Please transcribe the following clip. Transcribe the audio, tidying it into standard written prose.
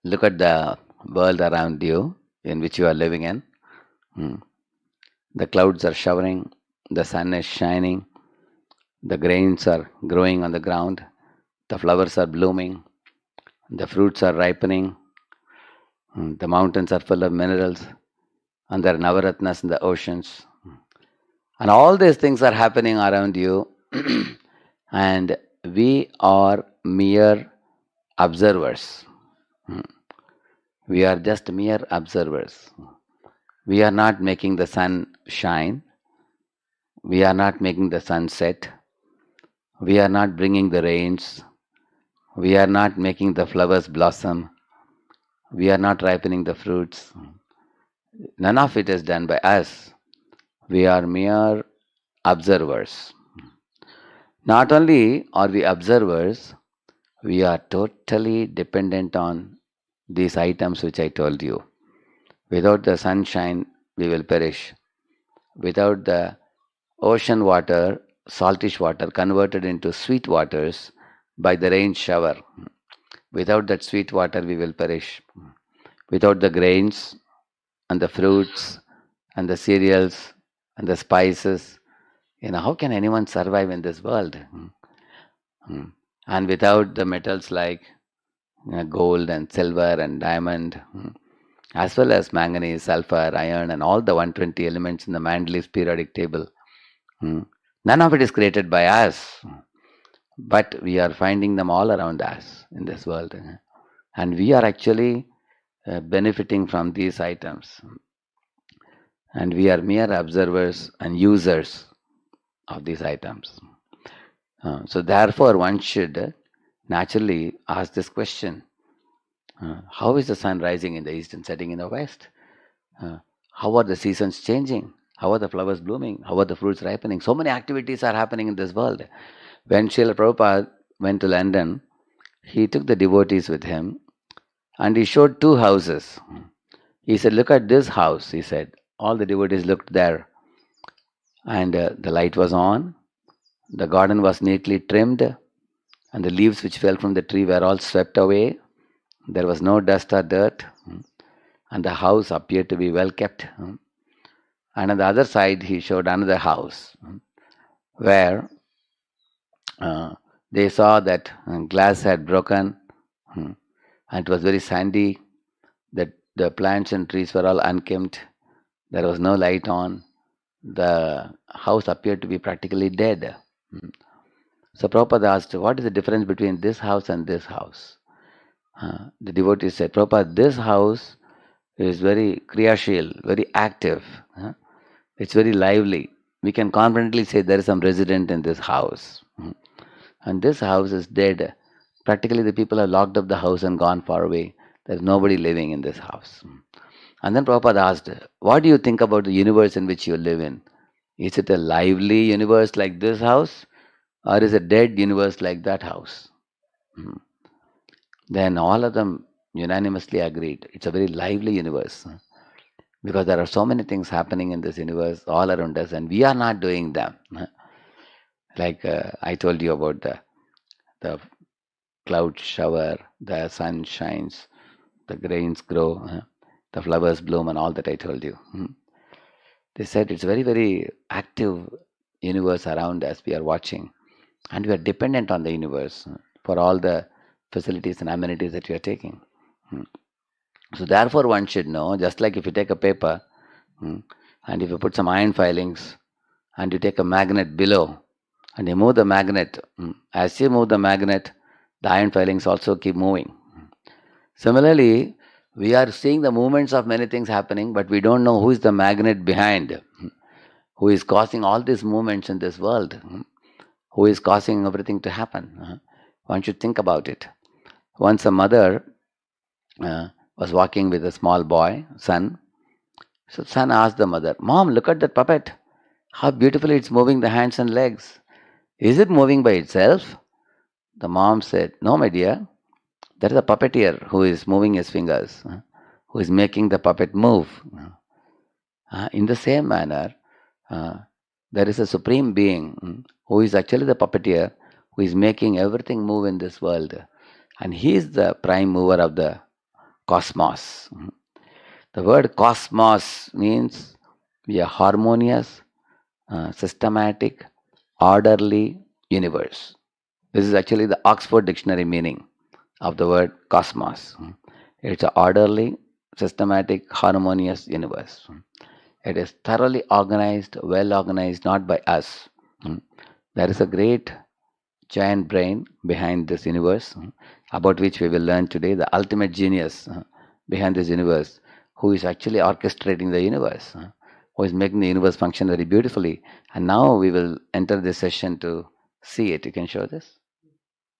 Look at the world around you in which you are living in. Hmm. The clouds are showering, the sun is shining, the grains are growing on the ground, the flowers are blooming, the fruits are ripening, the mountains are full of minerals, and there are navaratnas in the oceans. And all these things are happening around you, and we are mere observers. Hmm. We are just mere observers. We are not making the sun shine. We are not making the sun set. We are not bringing the rains. We are not making the flowers blossom. We are not ripening the fruits. None of it is done by us. We are mere observers. Not only are we observers, we are totally dependent on these items which I told you. Without the sunshine, we will perish. Without the ocean water, saltish water converted into sweet waters by the rain shower, without that sweet water, we will perish. Without the grains and the fruits and the cereals and the spices, how can anyone survive in this world? Mm. And without the metals like gold and silver and diamond, as well as manganese, sulfur, iron, and all the 120 elements in the Mendeleev's periodic table, none of it is created by us, but we are finding them all around us in this world. And we are actually benefiting from these items. And we are mere observers and users of these items. So, therefore, one should naturally ask this question: how is the sun rising in the east and setting in the west? Uh, how are the seasons changing? How are the flowers blooming? How are the fruits ripening? So many activities are happening in this world. When Srila Prabhupada went to London, he took the devotees with him and he showed two houses. He said, "Look at this house," he said. All the devotees looked there, and the light was on, the garden was neatly trimmed, and the leaves which fell from the tree were all swept away. There was no dust or dirt, and the house appeared to be well kept. And on the other side, he showed another house where uh, they saw that glass had broken, and it was very sandy, that the plants and trees were all unkempt, there was no light on, the house appeared to be practically dead. So Prabhupada asked, what is the difference between this house and this house? The devotee said, Prabhupada, this house is very kriyashil, very active. It's very lively. We can confidently say there is some resident in this house. And this house is dead. Practically, the people have locked up the house and gone far away. There's nobody living in this house. And then Prabhupada asked, what do you think about the universe in which you live in? Is it a lively universe like this house, or is it a dead universe like that house? Hmm. Then all of them unanimously agreed it's a very lively universe, because there are so many things happening in this universe all around us, and we are not doing them. Like I told you about the cloud shower, the sun shines, the grains grow, the flowers bloom, and all that I told you. They said it's very, very active universe around us. We are watching, and we are dependent on the universe for all the facilities and amenities that we are taking. Hmm. So therefore, one should know. Just like if you take a paper, and if you put some iron filings, and you take a magnet below, and you move the magnet, as you move the magnet, the iron filings also keep moving. Similarly, we are seeing the movements of many things happening, but we don't know who is the magnet behind, who is causing all these movements in this world, who is causing everything to happen. One should think about it. Once a mother was walking with a small boy, son. So son asked the mother, Mom, look at that puppet. How beautifully it's moving the hands and legs. Is it moving by itself? The mom said, No, my dear. There is a puppeteer who is moving his fingers, who is making the puppet move. In the same manner, uh, there is a supreme being who is actually the puppeteer, who is making everything move in this world. and he is the prime mover of the cosmos. The word cosmos means a harmonious, systematic, orderly universe. This is actually the Oxford Dictionary meaning of the word cosmos. It's an orderly, systematic, harmonious universe. It is thoroughly organized, well organized, not by us. There is a great giant brain behind this universe, about which we will learn today, the ultimate genius behind this universe, who is actually orchestrating the universe, who is making the universe function very beautifully. And now we will enter this session to see it. You can show this.